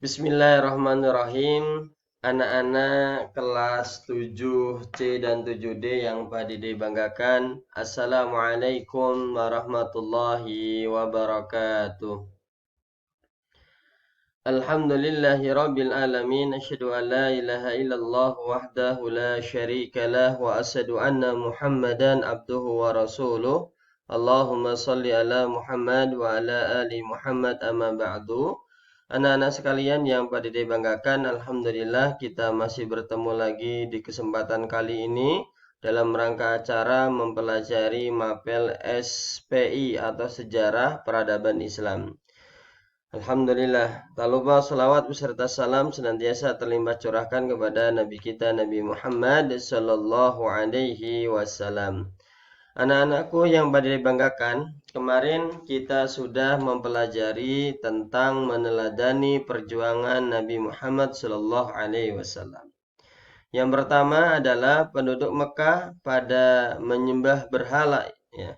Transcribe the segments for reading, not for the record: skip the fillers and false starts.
Bismillahirrahmanirrahim. Anak-anak kelas 7C dan 7D yang Pak Dede banggakan. Assalamualaikum warahmatullahi wabarakatuh. Alhamdulillahi rabbil alamin. Asyhadu an la ilaha illallah wahdahu la syarika lah wa asyhadu anna Muhammadan abduhu wa rasuluh. Allahumma salli ala Muhammad wa ala ali Muhammad amma ba'du. Anak-anak sekalian yang Pak Dede banggakan, Alhamdulillah kita masih bertemu lagi di kesempatan kali ini dalam rangka acara mempelajari mapel SPI atau Sejarah Peradaban Islam. Alhamdulillah, tak lupa salawat beserta salam senantiasa terlimpah curahkan kepada Nabi kita Nabi Muhammad Sallallahu Alaihi Wasallam. Anak-anakku yang pada dibanggakan, kemarin kita sudah mempelajari tentang meneladani perjuangan Nabi Muhammad Sallallahu Alaihi Wasallam. Yang pertama adalah penduduk Mekah pada menyembah berhala, ya.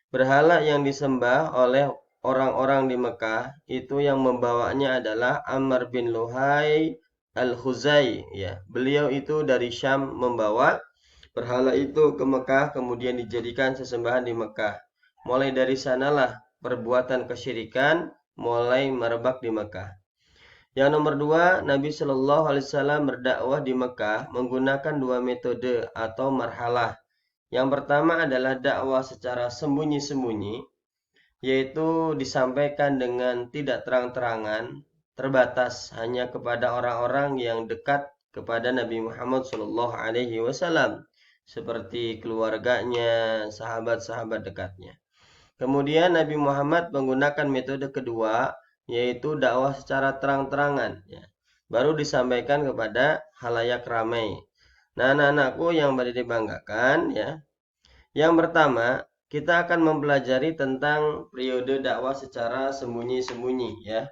Berhala yang disembah oleh orang-orang di Mekah itu yang membawanya adalah Amr bin Luhai al-Khuzai, ya. Beliau itu dari Syam membawa berhala itu ke Mekah, kemudian dijadikan sesembahan di Mekah. Mulai dari sanalah perbuatan kesyirikan mulai merebak di Mekah. Yang nomor dua, Nabi Shallallahu Alaihi Wasallam berdakwah di Mekah menggunakan dua metode atau marhalah. Yang pertama adalah dakwah secara sembunyi-sembunyi, yaitu disampaikan dengan tidak terang-terangan, terbatas hanya kepada orang-orang yang dekat kepada Nabi Muhammad Shallallahu Alaihi Wasallam, seperti keluarganya, sahabat-sahabat dekatnya. Kemudian Nabi Muhammad menggunakan metode kedua, yaitu dakwah secara terang-terangan, ya. Baru disampaikan kepada halayak ramai. Nah, anak-anakku yang pada dibanggakan, ya. Yang pertama, kita akan mempelajari tentang periode dakwah secara sembunyi-sembunyi, ya.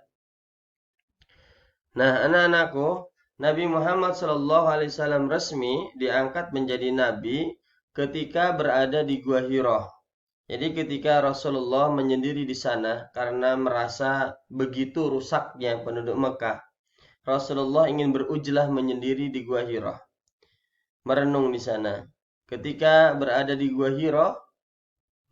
Nah, anak-anakku, Nabi Muhammad SAW resmi diangkat menjadi nabi ketika berada di Gua Hira. Jadi ketika Rasulullah menyendiri di sana karena merasa begitu rusaknya penduduk Mekah, Rasulullah ingin berujlah menyendiri di Gua Hira, merenung di sana. Ketika berada di Gua Hira,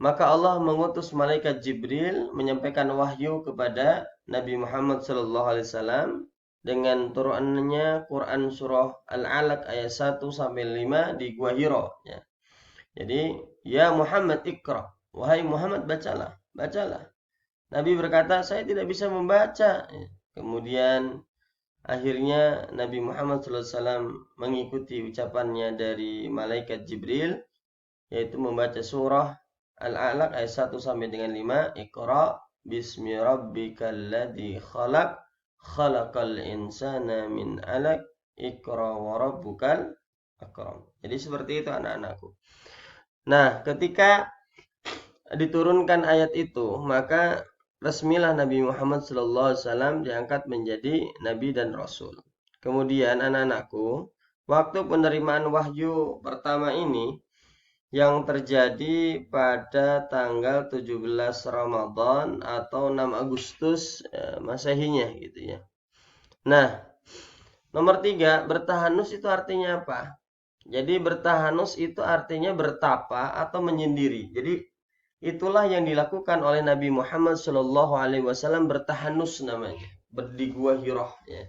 maka Allah mengutus malaikat Jibril menyampaikan wahyu kepada Nabi Muhammad SAW dengan turunannya Quran surah Al-Alaq ayat 1 sampai 5 di Gua Hira, ya. Jadi, ya Muhammad Iqra, wahai Muhammad bacalah, bacalah. Nabi berkata, saya tidak bisa membaca. Kemudian akhirnya Nabi Muhammad SAW mengikuti ucapannya dari malaikat Jibril, yaitu membaca surah Al-Alaq ayat 1 sampai dengan 5. Iqra bismi rabbikal ladzi khalaq, khalaqal insana min 'alaq, Iqra wa rabbukal akram. Jadi seperti itu anak-anakku. Nah, ketika diturunkan ayat itu, maka resmilah Nabi Muhammad SAW diangkat menjadi Nabi dan Rasul. Kemudian anak-anakku, waktu penerimaan wahyu pertama ini yang terjadi pada tanggal 17 Ramadan atau 6 Agustus Masehinya gitu ya. Nah, nomor 3, bertahanus itu artinya apa? Jadi bertahanus itu artinya bertapa atau menyendiri. Jadi itulah yang dilakukan oleh Nabi Muhammad SAW, bertahanus namanya, di Gua Hira, ya.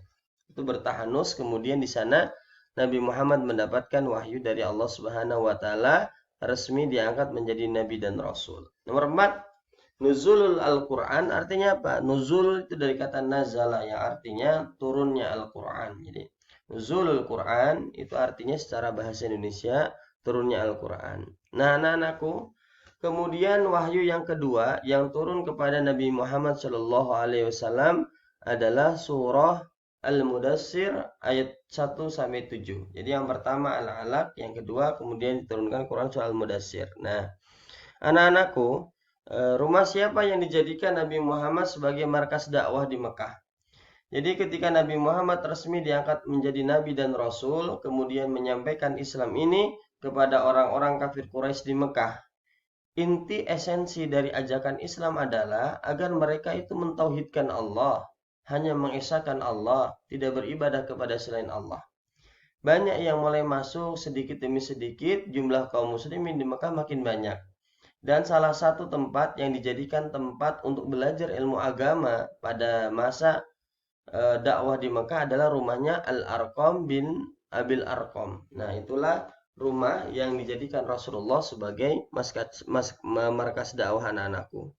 Itu bertahanus, kemudian di sana Nabi Muhammad mendapatkan wahyu dari Allah Subhanahu wa taala, resmi diangkat menjadi nabi dan rasul. Nomor 4, nuzulul Al-Qur'an artinya apa? Nuzul itu dari kata nazala yang artinya turunnya Al-Qur'an. Jadi nuzulul Qur'an itu artinya secara bahasa Indonesia turunnya Al-Qur'an. Nah, anak-anakku, kemudian wahyu yang kedua yang turun kepada Nabi Muhammad SAW adalah surah Al-Mudassir ayat 1 sampai 7. Jadi yang pertama Al-Alaq, yang kedua kemudian diturunkan Quran surah Al-Mudassir. Nah, anak-anakku, rumah siapa yang dijadikan Nabi Muhammad sebagai markas dakwah di Mekah? Jadi ketika Nabi Muhammad resmi diangkat menjadi nabi dan rasul, kemudian menyampaikan Islam ini kepada orang-orang kafir Quraisy di Mekah. Inti esensi dari ajakan Islam adalah agar mereka itu mentauhidkan Allah, hanya mengesahkan Allah, tidak beribadah kepada selain Allah. Banyak yang mulai masuk sedikit demi sedikit, jumlah kaum muslimin di Mekah makin banyak. Dan salah satu tempat yang dijadikan tempat untuk belajar ilmu agama pada masa dakwah di Mekah adalah rumahnya Al-Arqam bin Abil Arqam. Nah, itulah rumah yang dijadikan Rasulullah sebagai markas dakwah anak-anakku.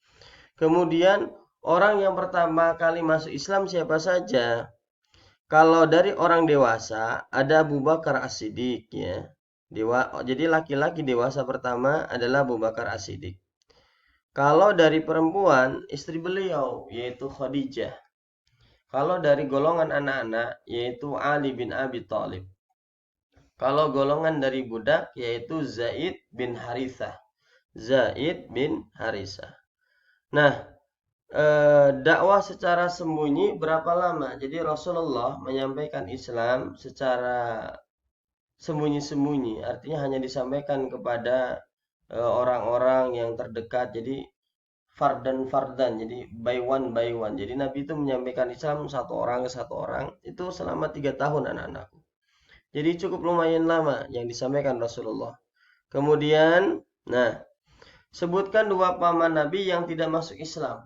Kemudian orang yang pertama kali masuk Islam siapa saja? Kalau dari orang dewasa ada Abu Bakar As-Siddiq ya. Jadi laki-laki dewasa pertama adalah Abu Bakar As-Siddiq. Kalau dari perempuan, istri beliau yaitu Khadijah. Kalau dari golongan anak-anak yaitu Ali bin Abi Thalib. Kalau golongan dari budak yaitu Zaid bin Harithah. Zaid bin Harithah. Nah, dakwah secara sembunyi berapa lama? Jadi Rasulullah menyampaikan Islam secara sembunyi-sembunyi, artinya hanya disampaikan kepada orang-orang yang terdekat. Jadi fardan, jadi by one by one. Jadi Nabi itu menyampaikan Islam satu orang ke satu orang itu selama 3 tahun anak-anakku. Jadi cukup lumayan lama yang disampaikan Rasulullah. Kemudian, nah, sebutkan 2 paman Nabi yang tidak masuk Islam.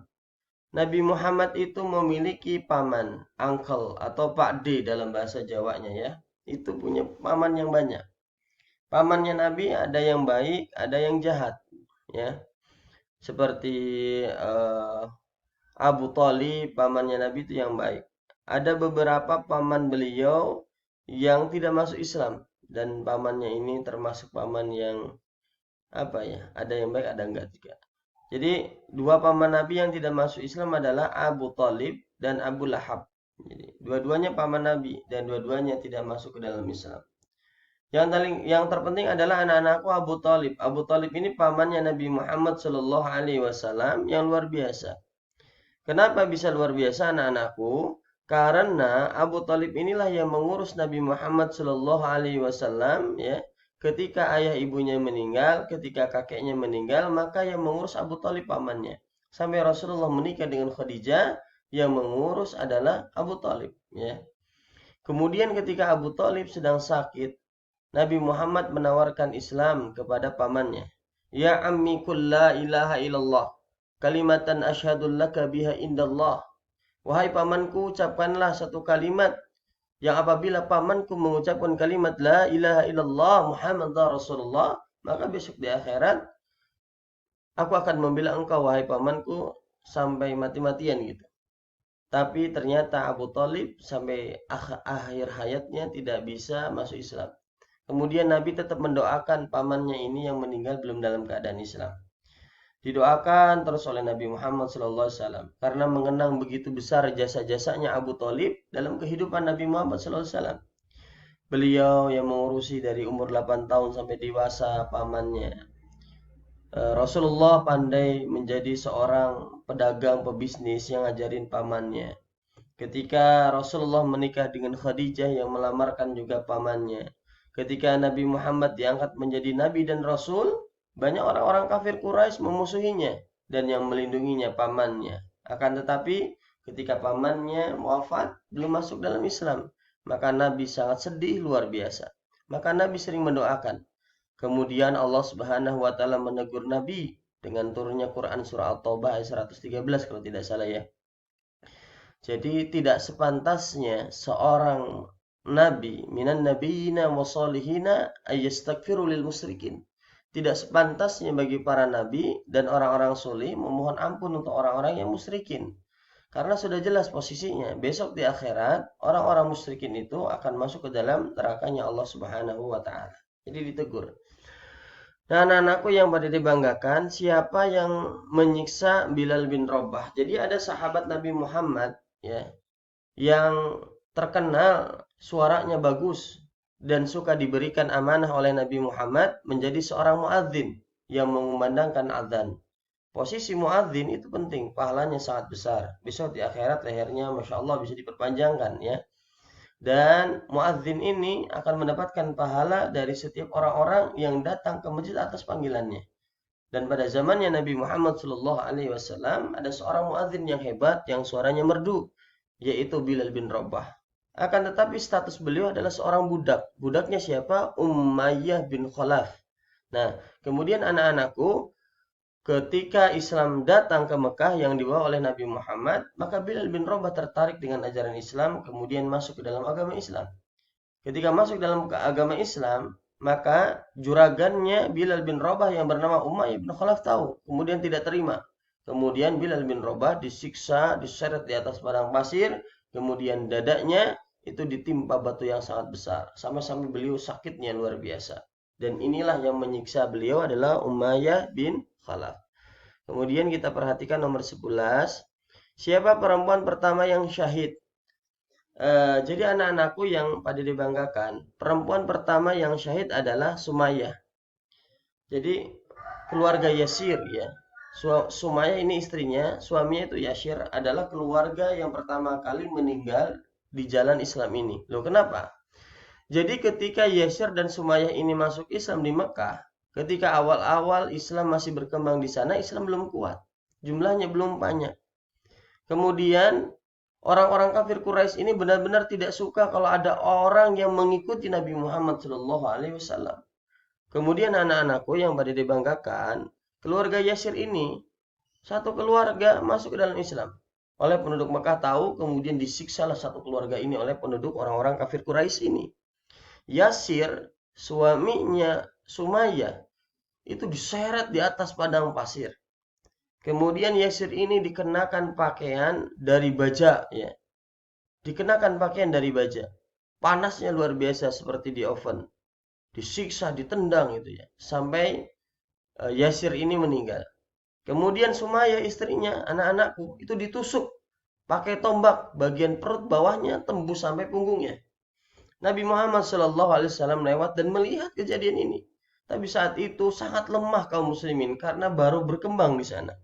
Nabi Muhammad itu memiliki paman, uncle atau Pak D dalam bahasa Jawanya ya. Itu punya paman yang banyak. Pamannya Nabi ada yang baik, ada yang jahat, ya. Seperti Abu Thalib, pamannya Nabi itu yang baik. Ada beberapa paman beliau yang tidak masuk Islam dan pamannya ini termasuk paman yang apa ya? Ada yang baik, ada enggak juga. Jadi 2 paman Nabi yang tidak masuk Islam adalah Abu Thalib dan Abu Lahab. Jadi dua-duanya paman Nabi dan dua-duanya tidak masuk ke dalam Islam. Yang terpenting adalah anak-anakku Abu Thalib. Abu Thalib ini pamannya Nabi Muhammad Shallallahu Alaihi Wasallam yang luar biasa. Kenapa bisa luar biasa anak-anakku? Karena Abu Thalib inilah yang mengurus Nabi Muhammad Shallallahu Alaihi Wasallam ya. Ketika ayah ibunya meninggal, ketika kakeknya meninggal, maka yang mengurus Abu Thalib pamannya. Sampai Rasulullah menikah dengan Khadijah, yang mengurus adalah Abu Thalib ya. Kemudian ketika Abu Thalib sedang sakit, Nabi Muhammad menawarkan Islam kepada pamannya. Ya ammi qul la ilaha illallah, kalimatan asyhadu laka biha indallah. Wahai pamanku, ucapkanlah satu kalimat yang apabila pamanku mengucapkan kalimat la ilaha illallah Muhammadar Rasulullah, maka besok di akhirat aku akan membela engkau wahai pamanku sampai mati-matian gitu. Tapi ternyata Abu Thalib sampai akhir hayatnya tidak bisa masuk Islam. Kemudian Nabi tetap mendoakan pamannya ini yang meninggal belum dalam keadaan Islam. Didoakan terus oleh Nabi Muhammad SAW karena mengenang begitu besar jasa-jasanya Abu Thalib dalam kehidupan Nabi Muhammad SAW. Beliau yang mengurusi dari umur 8 tahun sampai dewasa pamannya. Rasulullah pandai menjadi seorang pedagang pebisnis yang ngajarin pamannya. Ketika Rasulullah menikah dengan Khadijah yang melamarkan juga pamannya. Ketika Nabi Muhammad diangkat menjadi nabi dan rasul, banyak orang-orang kafir Quraisy memusuhinya dan yang melindunginya pamannya. Akan tetapi ketika pamannya wafat belum masuk dalam Islam, maka Nabi sangat sedih luar biasa. Maka Nabi sering mendoakan. Kemudian Allah Subhanahu wa taala menegur Nabi dengan turunnya Quran surah At-Taubah ayat 113 kalau tidak salah ya. Jadi tidak sepantasnya seorang nabi minan nabiyina wa salihina ayastaghfiru lil musyrikin. Tidak sepantasnya bagi para nabi dan orang-orang soleh memohon ampun untuk orang-orang yang musyrikin. Karena sudah jelas posisinya. Besok di akhirat orang-orang musyrikin itu akan masuk ke dalam nerakanya Allah Subhanahu wa taala. Jadi ditegur. Nah, anak-anakku yang pada dibanggakan, siapa yang menyiksa Bilal bin Rabah? Jadi ada sahabat Nabi Muhammad ya yang terkenal suaranya bagus dan suka diberikan amanah oleh Nabi Muhammad menjadi seorang muadzin yang mengumandangkan azan. Posisi muadzin itu penting, pahalanya sangat besar. Besok di akhirat lehernya Masya Allah bisa diperpanjangkan ya. Dan muadzin ini akan mendapatkan pahala dari setiap orang-orang yang datang ke masjid atas panggilannya. Dan pada zamannya Nabi Muhammad SAW ada seorang muadzin yang hebat yang suaranya merdu. yaitu Bilal bin Rabah. Akan tetapi status beliau adalah seorang budak. Budaknya siapa? Umayyah bin Khalaf. Nah, kemudian anak-anakku, ketika Islam datang ke Mekah yang dibawa oleh Nabi Muhammad, maka Bilal bin Rabah tertarik dengan ajaran Islam, kemudian masuk ke dalam agama Islam. Ketika masuk dalam agama Islam, maka juragannya Bilal bin Rabah yang bernama Umayyah bin Khalaf tahu, kemudian tidak terima. Kemudian Bilal bin Rabah disiksa, diseret di atas padang pasir, kemudian dadanya itu ditimpa batu yang sangat besar, sampai-sampai beliau sakitnya luar biasa. Dan inilah yang menyiksa beliau adalah Umayyah bin Khalaf. Kemudian kita perhatikan nomor 11. Siapa perempuan pertama yang syahid? Jadi anak-anakku yang pada dibanggakan, perempuan pertama yang syahid adalah Sumayyah. Jadi keluarga Yasir ya. Sumayyah ini istrinya, suaminya itu Yasir adalah keluarga yang pertama kali meninggal di jalan Islam ini. Loh kenapa? Jadi ketika Yasir dan Sumayyah ini masuk Islam di Mekah, ketika awal-awal Islam masih berkembang di sana, Islam belum kuat. Jumlahnya belum banyak. Kemudian orang-orang kafir Quraisy ini benar-benar tidak suka kalau ada orang yang mengikuti Nabi Muhammad SAW. Kemudian anak-anakku yang pada dibanggakan, keluarga Yasir ini satu keluarga masuk ke dalam Islam. Oleh penduduk Mekah tahu, kemudian disiksalah satu keluarga ini oleh penduduk orang-orang kafir Quraisy ini. Yasir, suaminya Sumayyah, itu diseret di atas padang pasir. Kemudian Yasir ini dikenakan pakaian dari baja ya. Dikenakan pakaian dari baja. Panasnya luar biasa seperti di oven. Disiksa, ditendang itu ya. Sampai Yasir ini meninggal. Kemudian Sumayyah istrinya, anak-anakku itu ditusuk pakai tombak, bagian perut bawahnya tembus sampai punggungnya. Nabi Muhammad SAW lewat dan melihat kejadian ini. Tapi saat itu sangat lemah kaum muslimin karena baru berkembang di sana.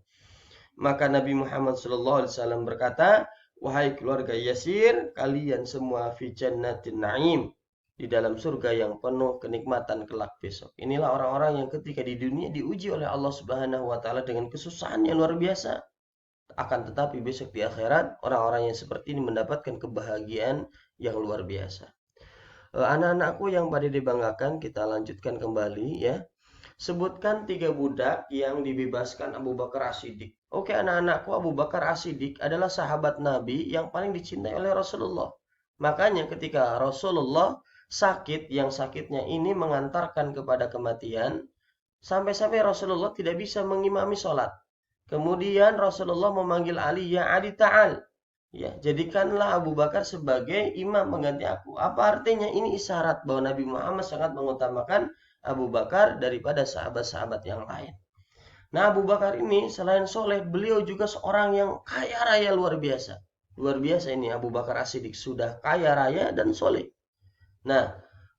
Maka Nabi Muhammad SAW berkata, wahai keluarga Yasir, kalian semua fi jannatin na'im, di dalam surga yang penuh kenikmatan kelak besok. Inilah orang-orang yang ketika di dunia diuji oleh Allah Subhanahu wa taala dengan kesusahan yang luar biasa. Akan tetapi besok di akhirat, orang-orang yang seperti ini mendapatkan kebahagiaan yang luar biasa. Anak-anakku yang pada dibanggakan, kita lanjutkan kembali ya. Sebutkan 3 budak yang dibebaskan Abu Bakar As-Siddiq. Oke anak-anakku, Abu Bakar As-Siddiq adalah sahabat Nabi yang paling dicintai oleh Rasulullah. Makanya ketika Rasulullah sakit, yang sakitnya ini mengantarkan kepada kematian, sampai-sampai Rasulullah tidak bisa mengimami sholat. Kemudian Rasulullah memanggil Ali, ya Ali ta'al. Ya, jadikanlah Abu Bakar sebagai imam mengganti aku. Apa artinya? Ini isyarat bahwa Nabi Muhammad sangat mengutamakan Abu Bakar daripada sahabat-sahabat yang lain. Nah, Abu Bakar ini selain soleh, beliau juga seorang yang kaya raya luar biasa. Luar biasa ini Abu Bakar As-Siddiq, sudah kaya raya dan soleh. Nah,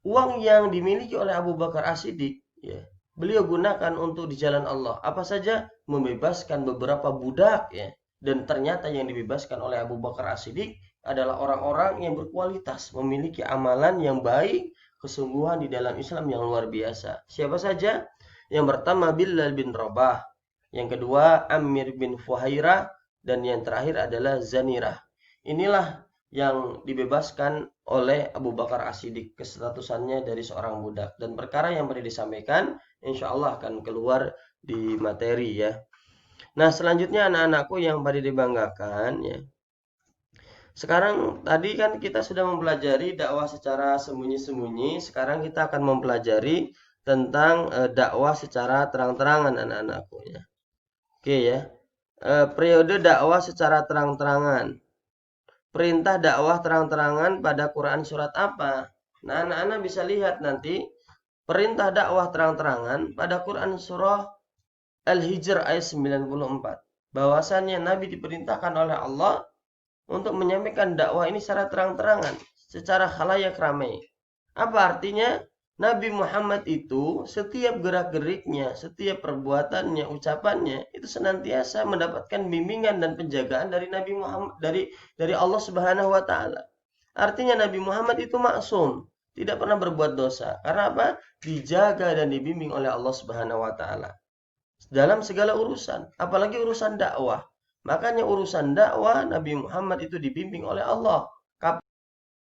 uang yang dimiliki oleh Abu Bakar As-Siddiq, ya, beliau gunakan untuk di jalan Allah. Apa saja? Membebaskan beberapa budak, ya. Dan ternyata yang dibebaskan oleh Abu Bakar As-Siddiq adalah orang-orang yang berkualitas, memiliki amalan yang baik, kesungguhan di dalam Islam yang luar biasa. Siapa saja? Yang pertama Bilal bin Rabah, yang kedua Amir bin Fuhairah, dan yang terakhir adalah Zanirah. Inilah yang dibebaskan oleh Abu Bakar As-Siddiq, kestatusannya dari seorang budak. Dan perkara yang pernah disampaikan, insya Allah akan keluar di materi ya. Nah, selanjutnya anak-anakku yang pada dibanggakan ya. Sekarang tadi kan kita sudah mempelajari dakwah secara sembunyi-sembunyi. Sekarang kita akan mempelajari tentang dakwah secara terang-terangan anak-anakku ya. Oke ya. Periode dakwah secara terang-terangan. Perintah dakwah terang-terangan pada Quran surat apa? Nah, anak-anak bisa lihat nanti perintah dakwah terang-terangan pada Quran surah Al-Hijr ayat 94. Bahwasannya Nabi diperintahkan oleh Allah untuk menyampaikan dakwah ini secara terang-terangan, secara khalayak ramai. Apa artinya? Nabi Muhammad itu setiap gerak-geriknya, setiap perbuatannya, ucapannya itu senantiasa mendapatkan bimbingan dan penjagaan dari Nabi Muhammad, dari Allah Subhanahu wa taala. Artinya Nabi Muhammad itu maksum, tidak pernah berbuat dosa. Karena apa? Dijaga dan dibimbing oleh Allah Subhanahu wa taala dalam segala urusan, apalagi urusan dakwah. Makanya urusan dakwah Nabi Muhammad itu dibimbing oleh Allah.